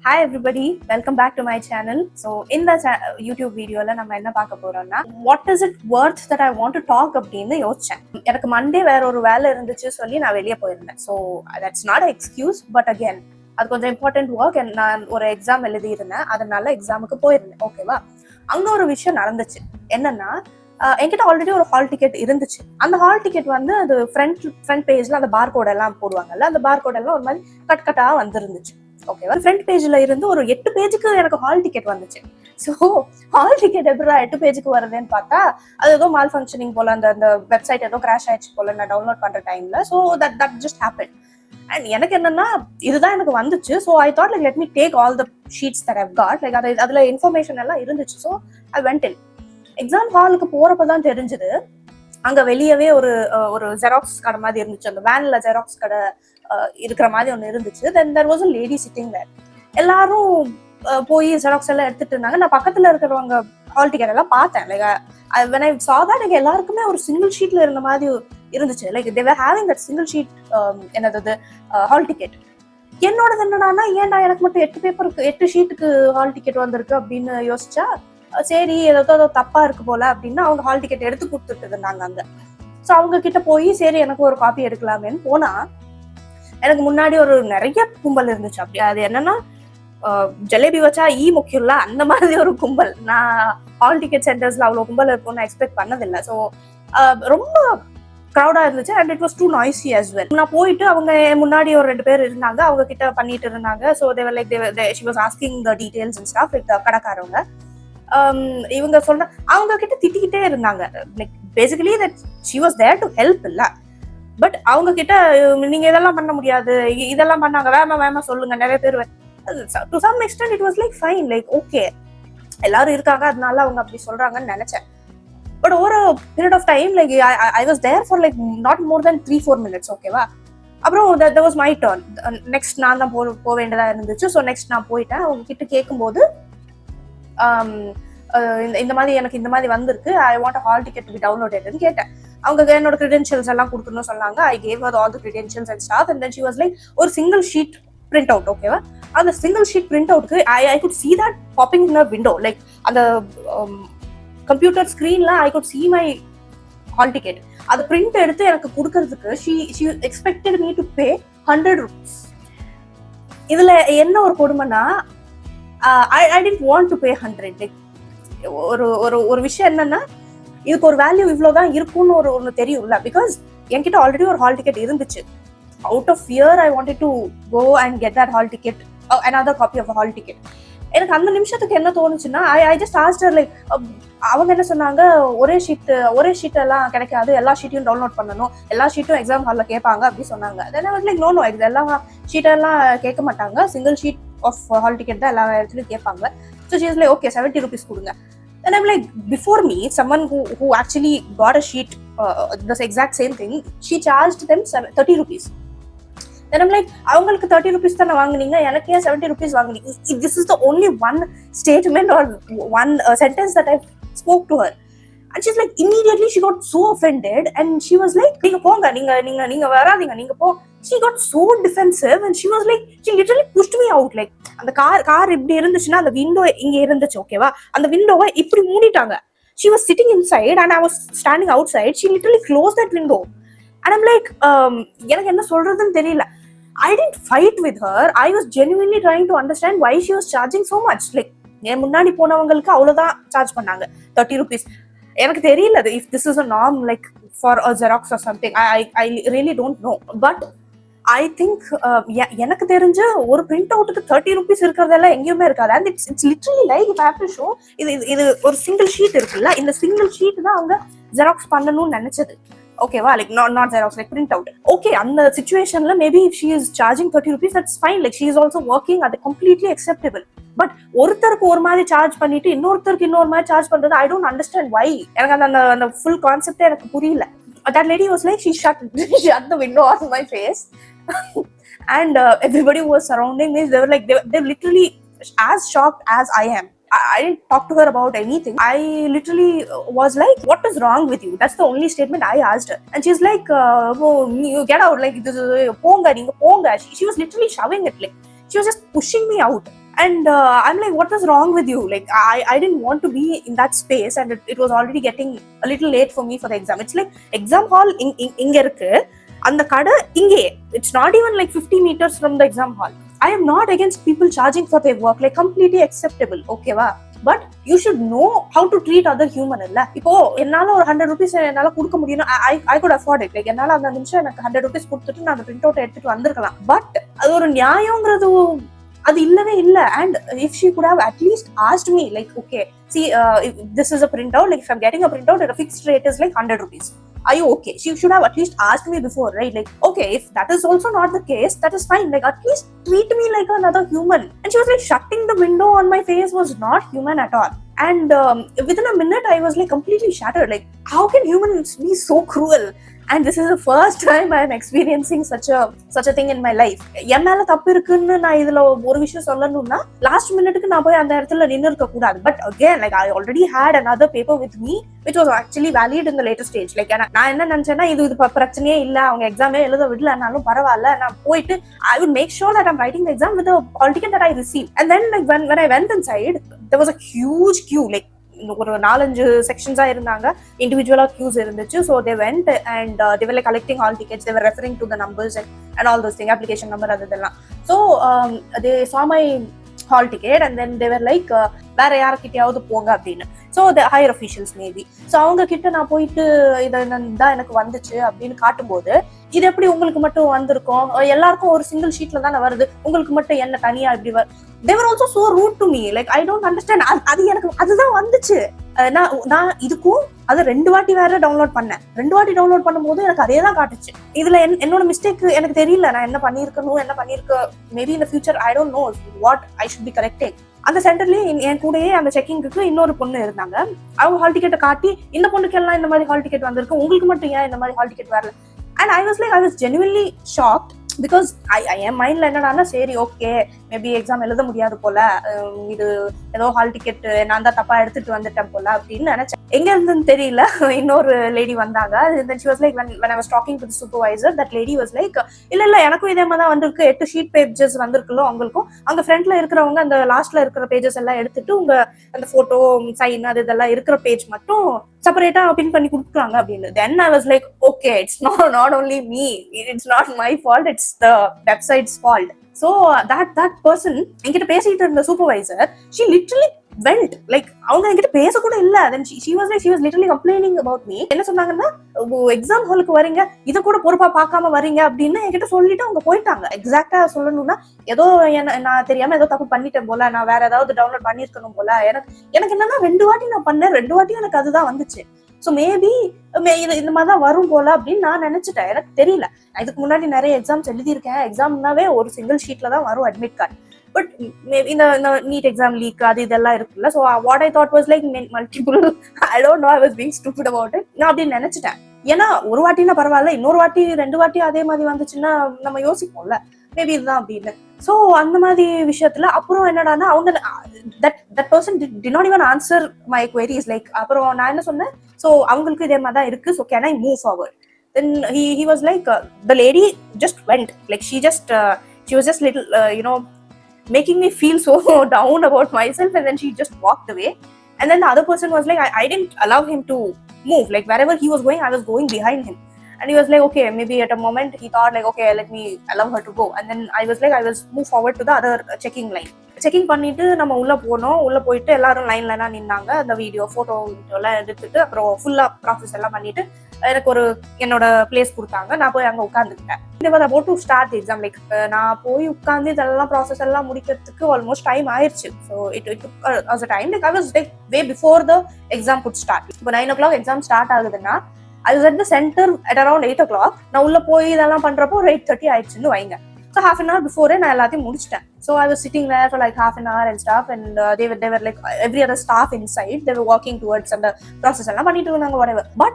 Hi everybody, welcome back to my channel. So in the YouTube video la நம்ம என்ன பார்க்க போறோம்னா what is it worth that I want to talk அப்படினு யோசிச்சேன். எனக்கு Monday வேற ஒரு வேலை இருந்துச்சு சொல்லி நான் வெளிய போயிருந்தேன். So that's not an excuse, but again அது கொஞ்சம் இம்பார்ட்டன்ட் ஒர்க். நான் ஒரு எக்ஸாம் எழுதி இருந்தேன், அதனால எக்ஸாமுக்கு போயிருந்தேன். ஓகேவா, அங்க ஒரு விஷயம் நடந்துச்சு. என்னன்னா என்கிட்ட ஆல்ரெடி ஒரு ஹால் டிக்கெட் இருந்துச்சு. அந்த ஹால் டிக்கெட் வந்து அது ஃப்ரண்ட் பேஜ்ல அந்த பார் கோட் எல்லாம் போடுவாங்கல்ல, அந்த பார் கோட் எல்லாம் ஒரு மாதிரி கட்டா வந்துருந்துச்சு. ஓகேவா, ஃப்ரண்ட் பேஜ்ல இருந்து ஒரு 8 பேஜுக்கு எனக்கு ஹால் டிக்கெட் வந்துச்சு. ஸோ ஹால் டிக்கெட் எப்படி 8 பேஜுக்கு வருதுன்னு பார்த்தா அது ஏதோ மால் ஃபங்க்ஷனிங் போல, அந்த வெப்சைட் ஏதோ கிராஷ் ஆயிடுச்சு போல நான் டவுன்லோட் பண்ற டைம்ல. So that just happen. And எனக்கு என்னன்னா இதுதான் எனக்கு வந்துச்சு. So I thought like let me take all the sheets that I've got. Like அதுல இன்ஃபர்மேஷன் எல்லாம் இருந்துச்சு. So I went in. Exam ஹாலுக்கு போறப்பதான் தெரிஞ்சது அங்க வெளியவே ஒரு ஜெராக்ஸ் கடை மாதிரி இருந்துச்சு. அந்த வேன்ல ஜெராக்ஸ் கடை இருக்கிற மாதிரி ஒண்ணு இருந்துச்சு. Then there was a lady sitting there. எல்லாரும் போய் ஜெராக்ஸ் எல்லாம் எடுத்துட்டு இருந்தாங்க. நான் பக்கத்துல இருக்கிறவங்க ஹால் டிக்கெட் எல்லாம் பார்த்தேன். Like when I saw that, எனக்கு எல்லாருக்குமே ஒரு சிங்கிள் ஷீட்ல இருந்த மாதிரி இருந்துச்சு. Like they were having that single sheet என்னது ஹால் டிக்கெட். என்னோடது என்னன்னா, ஏன்டா எனக்கு மட்டும் 8 ஷீட்டுக்கு ஹால் டிக்கெட் வந்திருக்கு அப்படின்னு யோசிச்சா, சரி ஏதோ தப்பா இருக்கு போல அப்படின்னு அவங்க ஹால் டிக்கெட் எடுத்து கொடுத்துட்டு இருந்தாங்க அங்க. ஸோ அவங்க கிட்ட போய் சரி எனக்கு ஒரு காப்பி எடுக்கலாமேன்னு போனா, எனக்கு முன்னாடி ஒரு நிறைய கும்பல் இருந்துச்சு. அப்படி அது என்னன்னா, ஜலேபி வச்சா முக்கியம்ல, அந்த மாதிரி ஒரு கும்பல். நான் ஹால் டிக்கெட் சென்டர்ஸ்ல அவ்வளவு கும்பல் இருக்கும்னு நான் எக்ஸ்பெக்ட் பண்ணதில்லை. ஸோ ரொம்ப க்ரௌடா இருந்துச்சு. And it was too noisy as well. நான் போயிட்டு அவங்க முன்னாடி ஒரு 2 பேர் இருந்தாங்க, அவங்க கிட்ட பண்ணிட்டு இருந்தாங்க. So they were like she was asking the details and stuff. like கடைக்காரவங்க இவங்க சொல்ற அவங்க கிட்ட திட்டிக்கிட்டே இருந்தாங்க. Like basically that she was there to help இல்ல, பட் அவங்க கிட்ட நீங்க இதெல்லாம் பண்ண முடியாது, இதெல்லாம் பண்ணாங்க, வேமா சொல்லுங்க, நிறைய பேர். To some extent it was like fine, like okay எல்லாரும் இருக்காங்க அதனால அவங்க அப்படி சொல்றாங்கன்னு நினைச்சேன். பட் ஒரு period of time like I was there for like not more then 3-4 minutes. ஓகேவா, அப்புறம் that was my turn. Next நான் தான் போக வேண்டியதா இருந்துச்சு. ஸோ நெக்ஸ்ட் நான் போயிட்டேன். அவங்க கிட்ட கேட்கும்போது இந்த மாதிரி எனக்கு இந்த மாதிரி வந்திருக்கு, I want a hall ticket to be டவுன்லோடட்னு கேட்டேன். அவங்க என்னோட கிரெடென்ஷியல்ஸ் எல்லாம் கொடுக்கணும்னு சொன்னாங்க. I gave her all the credentials and stuff, and then she was like ஒரு சிங்கிள் ஷீட் பிரிண்ட் அவுட். ஓகேவா, அந்த சிங்கிள் ஷீட் பிரிண்ட் அவுட்க்கு I could see that popping in a window. Like அந்த கம்ப்யூட்டர் ஸ்கிரீன்ல I could see my hall ticket. அது print எடுத்து எனக்கு கொடுக்கறதுக்கு she expected me to pay 100 rupees. இதுல என்ன ஒரு கொடுமைன்னா, I didn't want to pay 100. Like ஒரு விஷயம் என்னன்னா, இதுக்கு ஒரு வேல்யூ இவ்வளவுதான் இருக்கும்னு ஒன்று தெரியும்ல. பிகாஸ் என்கிட்ட ஆல்ரெடி ஒரு ஹால் டிக்கெட் இருந்துச்சு. Out of fear I wanted to go and get that hall ticket, another copy of a hall ticket. எனக்கு அந்த நிமிஷத்துக்கு என்ன தோணுச்சுன்னா, I just asked her like, அவங்க என்ன சொன்னாங்க, ஒரே ஷீட் எல்லாம் கிடைக்காது, எல்லா ஷீட்டையும் டவுன்லோட் பண்ணணும், எல்லா ஷீட்டும் எக்ஸாம் ஹாலில் கேட்பாங்க அப்படி சொன்னாங்க. Then I was like no எல்லா ஷீட்டெல்லாம் கேட்க மாட்டாங்க, single sheet of hall ticket தான் எல்லா இடத்துலையும் கேட்பாங்க. So she was like, okay, 70 rupees கொடுங்க. Then I'm like, before me, someone who actually got a sheet, the exact same thing, she charged them 30 rupees. Then I'm like, அவங்களுக்கு 30 rupees தானே வாங்குனீங்க, எனக்கு ஏன் 70 rupees வாங்குனீங்க? This is the only one statement or one sentence that I spoke to her. And she's like, immediately she got so offended and she was like, நீங்க போங்க, நீங்க வராதீங்க, நீங்க போ. She got so defensive and she was like, she literally pushed me out. Like அந்த car இப்படி இருந்துச்சுன்னா அந்த விண்டோ இங்க இருந்துச்சு. ஓகேவா, அந்த விண்டோவை இப்படி மூடிட்டாங்க. She was sitting inside and I was standing outside. She literally closed that window and I'm like, எனக்கு என்ன சொல்றதுன்னு தெரியல. I didn't fight with her. I was genuinely trying to understand why she was charging so much. Like என் முன்னாடி போனவங்களுக்கு அவ்வளவுதான் charge பண்ணாங்க, 30 rupees. எனக்கு தெரியல if this is a norm like for a Xerox or something. I really don't know, but I think எனக்கு தெரிஞ்ச ஒரு print அவுட்டுக்கு 30 rupees இருக்கிறதெல்லாம் எங்கேயுமே இருக்காது. And it's literally like if I have to show, இது ஒரு சிங்கிள் ஷீட் இருக்குல்ல, இந்த சிங்கிள் ஷீட் தான் அவங்க ஜெராக்ஸ் பண்ணணும்னு நினைச்சது. ஓகேவா, like not xerox, like print out. Okay, அந்த சிச்சுவேஷன்ல maybe if she is charging 30 rupees, that's fine. Like she is also working, அது completely acceptable. பட் ஒருத்தருக்கு ஒரு மாதிரி சார்ஜ் பண்ணிட்டு இன்னொருத்தருக்கு இன்னொரு மாதிரி சார்ஜ் பண்றது, ஐ டோன்ட் அண்டர்ஸ்டாண்ட் வை. எனக்கு அந்த ஃபுல் கான்செப்டே எனக்கு புரியல. That lady was like, she shut the window on my face and everybody who was surrounding me, they were like, they're literally as shocked as I am. I didn't talk to her about anything. I literally was like, what is wrong with you? That's the only statement I asked her. And she's like, oh, you get out, like this is ponga. She was literally shoving it, like she was just pushing me out. And I'm like, what was wrong with you? Like, I didn't want to be in that space, and it was already getting a little late for me for the exam. It's like exam hall inga irukku, and the kada inge. It's not even like 50 meters from the exam hall. I am not against people charging for their work, like completely acceptable, okay va? But you should know how to treat other human illa. Ipo ennala or 100 rupees ennala kudukka mudiyum, I could afford it. Like ennala andha nimisham enakku 100 rupees kudutittu na print out edutittu vandirkalam. But adu oru nyayamngradhu அது இல்லவே இல்ல. And if she could have at least asked me, like, okay, see, if this is a printout, like if I'm getting a printout at a fixed rate is like 100 rupees, are you okay? She should have at least asked me before, right? Like, okay, if that is also not the case, that is fine, like at least treat me like another human. And she was like, shutting the window on my face was not human at all. And within a minute I was like completely shattered, like how can humans be so cruel? And this is the first time I am experiencing such a thing in my life. என் மேல தப்பு இருக்குன்னு நான் இதுல ஒரு விஷயம் சொல்லணும்னா last மினிட்டுக்கு நான் போய் அந்த இடத்துல நின்று இருக்க கூடாது. But again, like I already had another paper with me which was actually valid in the later stage. Like நான் என்ன நினைச்சேன்னா, இது பிரச்சனையே இல்ல, அவங்க எக்ஸாமே எழுத விடலனாலும் பரவாயில்ல, நான் போயிட்டு I would make sure that I'm writing the exam with the hall ticket that I received. And then like when I went inside, there was a huge queue, like ஒரு 4-5 செக்ஷன்ஸா இருந்தாங்க, இண்டிவிஜுவலா queues இருந்துச்சு. So they went and they were like collecting hall tickets, they were referring to the numbers and all those things, application number அதெல்லாம். So they saw my hall ticket and then they were like, வேற யார்கிட்டயாவது போங்க அப்படின்னு. So the higher officials maybe. So அவங்க கிட்ட நான் போயிட்டு தான் எனக்கு வந்துச்சு அப்படின்னு காட்டும்போது, இது எப்படி உங்களுக்கு மட்டும் வந்திருக்கும், எல்லாருக்கும் ஒரு சிங்கிள் ஷீட்ல தானே வருது, உங்களுக்கு மட்டும் என்ன தனியா இப்படி they were also so rude to me. Like I don't understand. அது எனக்கு அதுதான் வந்துச்சு. நான் இதுக்கும் அது 2 வாட்டி வேற டவுன்லோட் பண்ணேன். 2 வாட்டி டவுன்லோட் பண்ணும்போது எனக்கு அதே தான் காட்டுச்சு. இதுல என்னோட மிஸ்டேக் எனக்கு தெரியல, நான் என்ன பண்ணிருக்க maybe in future I don't know what I should be correcting. அந்த சென்டர்லயே என் கூடயே அந்த செக்கிங்க்கு இன்னொரு பொண்ணு இருந்தாங்க. அவங்க ஹால் டிக்கெட்டை காட்டி, இந்த பொண்ணுக்கு எல்லாம் இந்த மாதிரி ஹால் டிக்கெட் வந்திருக்கு, உங்களுக்கு மட்டும் ஏன் இந்த மாதிரி ஹால் டிக்கெட் வரல? And I was genuinely shocked because என் மைண்ட்ல என்னன்னா, சரி ஓகே மேபி எக்ஸாம் எழுத முடியாது போல, இது ஏதோ ஹால் டிக்கெட் நான் தான் தப்பா எடுத்துட்டு வந்துட்டேன் போல அப்படின்னு நினைச்சேன். எங்க இருந்துன்னு தெரியல, இன்னொரு லேடி வந்தாங்க. Then she was like, when I was talking to the supervisor, that lady was like, இல்ல எனக்கும் இதே மாதிரி தான் வந்திருக்கு, 8 ஷீட் பேஜஸ் வந்திருக்குல்ல உங்களுக்கும், அங்க ஃப்ரண்ட்ல இருக்கிறவங்க அந்த லாஸ்ட்ல இருக்கிற பேஜஸ் எல்லாம் எடுத்துட்டு உங்க அந்த போட்டோ சைன் அது இதெல்லாம் இருக்கிற பேஜ் மட்டும் செப்பரேட்டா பின் பண்ணி கொடுக்குறாங்க அப்படின்னு. Then I was like, okay, it's not only me, it's not my fault, it's the website's fault. So that person என்கிட்ட பேசிட்டு இருந்த supervisor, she literally went, like அவங்க என்கிட்ட பேச கூட இல்ல. Then she was literally complaining about me. என்ன சொன்னாங்கன்னா, எக்ஸாம் ஹாலுக்கு வரீங்க, இத கூட பொறுப்பா பார்க்காம வரீங்க அப்படின்னு என்கிட்ட சொல்லிட்டு அவங்க போயிட்டாங்க. எக்ஸாக்டா சொல்லணும்னா, ஏதோ நான் தெரியாம ஏதோ தப்பு பண்ணிட்டேன் போல, நான் வேற ஏதாவது டவுன்லோட் பண்ணிருக்கணும் போல. எனக்கு என்னன்னா 2 வாட்டி நான் பண்ணேன், 2 வாட்டி எனக்கு அதுதான் வந்துச்சு. ஸோ மேபி இது இந்த மாதிரி தான் வரும் போல அப்படின்னு நான் நினைச்சிட்டேன். எனக்கு தெரியல, இதுக்கு முன்னாடி நிறைய எக்ஸாம்ஸ் எழுதியிருக்கேன். எக்ஸாம்னாவே ஒரு சிங்கிள் ஷீட்ல தான் வரும் அட்மிட் கார்டு. பட் இந்த நீட் எக்ஸாம் லீக் அது இதெல்லாம் இருக்குல்ல. So what I thought was like multiple, I don't know, I was being stupid about it. நான் அப்படின்னு நினைச்சிட்டேன். ஏன்னா ஒரு வாட்டினா பரவாயில்ல, இன்னொரு வாட்டி 2 வாட்டி அதே மாதிரி வந்துச்சுன்னா நம்ம யோசிப்போம்ல, மேபி இதுதான் அப்படின்னு. ஸோ அந்த மாதிரி விஷயத்துல அப்புறம் என்னடானா, அவங்க that person did not even answer my queries. like அப்புறம் நான் என்ன சொன்னேன், ஸோ அவங்களுக்கு இதே மாதிரி தான் இருக்கு, so can I move forward? Then he was like, the lady just went, like she was just little making me feel so down about myself, and then she just walked away. And then the other person was like, I didn't allow him to move, like wherever he was going I was going behind him. And he was like, okay, maybe at a moment he thought like, okay, let me allow her to go. And then I was move forward to the other checking line. Checking பண்ணிட்டு நம்ம உள்ள போனோம். உள்ள போயிட்டு எல்லாரும் லைன்ல நின்னாங்க. அந்த வீடியோ போட்டோ எல்லாம் எடுத்துட்டு அப்புறம் ஃபுல்லா ப்ராசஸ் எல்லாம் பண்ணிட்டு எனக்கு என்னோட பிளேஸ் கொடுத்தாங்க. நான் போய் அங்க உட்காந்துக்கிட்டேன். about to start the exam. like நான் போய் உட்காந்து இதெல்லாம் ப்ராசஸ் எல்லாம் முடிக்கிறதுக்கு ஆல்மோஸ்ட் டைம் ஆயிடுச்சு. So it took as a time, like I was like way before the exam could start. இப்போ 9 o'clock எக்ஸாம் ஸ்டார்ட் ஆகுதுன்னா I was at the center at around 8 o'clock. நான் உள்ள போய் இதெல்லாம் பண்றப்போ 8:30 ஆயிடுச்சுன்னு வைங்க. So half an hour before நான் எல்லாத்தையும் முடிச்சிட்டேன். So I was sitting there for like half an hour and stuff, and they were like every other staff inside, they were walking towards and the process எல்லாம் பண்ணிட்டு இருந்தாங்க whatever. But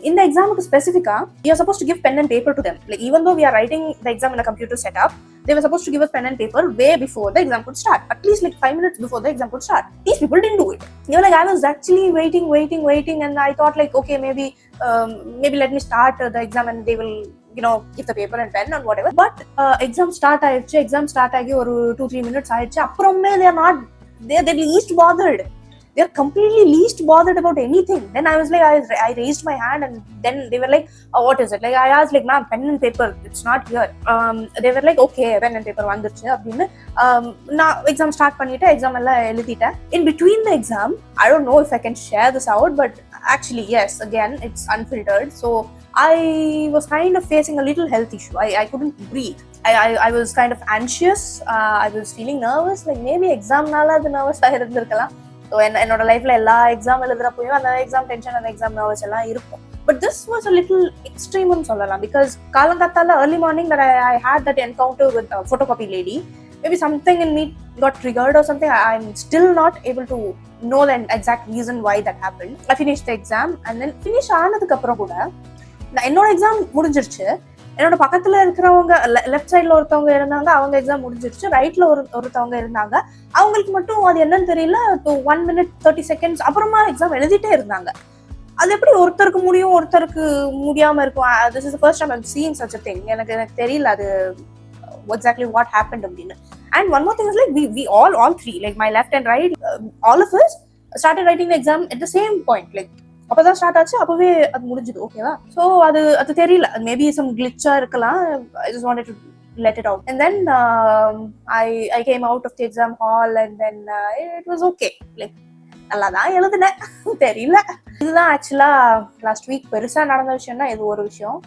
in the exam specifically, you are supposed to give pen and paper to them. Like even though we are writing the exam in a computer setup, they were supposed to give us pen and paper way before the exam could start, at least like 5 minutes before the exam could start. These people didn't do it. You know, like I was actually waiting, and I thought like, okay, maybe let me start the exam and they will give the paper and pen and whatever. But exam start ஆயிடுச்சு. exam start ஆகி ஒரு 2-3 minutes ஆயிடுச்சு. அப்புறமே they're least bothered. They're completely least bothered about anything. Then I was like, I raised my hand, and then they were like, oh, what is it? Like, I asked, like, ma'am, pen and paper, it's not here. They were like, okay, pen and paper வந்துருச்சு அப்படின்னு. நான் exam start பண்ணிட்டேன், exam எல்லாம் எழுதிட்டேன். In between the exam, I don't know if I can share this out, but actually, yes, again, it's unfiltered. So I was kind of facing a little health issue. I couldn't breathe. I was kind of anxious. I was feeling nervous. Like, maybe exam-நால அது nervous-ஆ இருந்திருக்கலாம். So என்னோட லைஃப்ல எல்லா exam எழுதுறப்பயும் அந்த exam tension, அந்த exam nervous எல்லாம் இருக்கும். But this was a little எக்ஸ்ட்ரீம்னு சொல்லலாம். பிகாஸ் காலங்காத்தால early morning that I had that encounter with a photocopy lady. Maybe something in me got triggered or something. I'm still not able to know the exact reason why that happened. I finished the exam, and then finish ஆனதுக்கு அப்புறம் கூட என்னோட exam முடிஞ்சிருச்சு. என்னோட பக்கத்துல இருக்கிறவங்க left சைட்ல ஒருத்தவங்க இருந்தாங்க, அவங்க எக்ஸாம் முடிஞ்சிருச்சு. ரைட்ல ஒருத்தவங்க இருந்தாங்க, அவங்களுக்கு மட்டும் அது என்னன்னு தெரியல, 1 minute 30 seconds அப்புறமா எக்ஸாம் எழுதிட்டே இருந்தாங்க. அது எப்படி ஒருத்தருக்கு முடியும் ஒருத்தருக்கு முடியாம இருக்கும்? This is the first time I'm seeing such a thing. எனக்கு தெரியல அது exactly what happened அப்படின்னு. And one more thing is like we all three, like my left and right, all of us started writing the exam at the same point. Like அப்பதான் start ஆச்சு, அப்பவே அது முடிஞ்சுது. ஓகேவா? ஸோ அது தெரியல, maybe some கிளிச்சா இருக்கலாம். I just wanted to let it out. And then I came out of the exam hall, and then it was okay. Like நல்லாதான் எழுதுனேன். தெரியல. இதுதான் ஆக்சுவலா லாஸ்ட் வீக் பெருசா நடந்த விஷயம்னா இது ஒரு விஷயம்.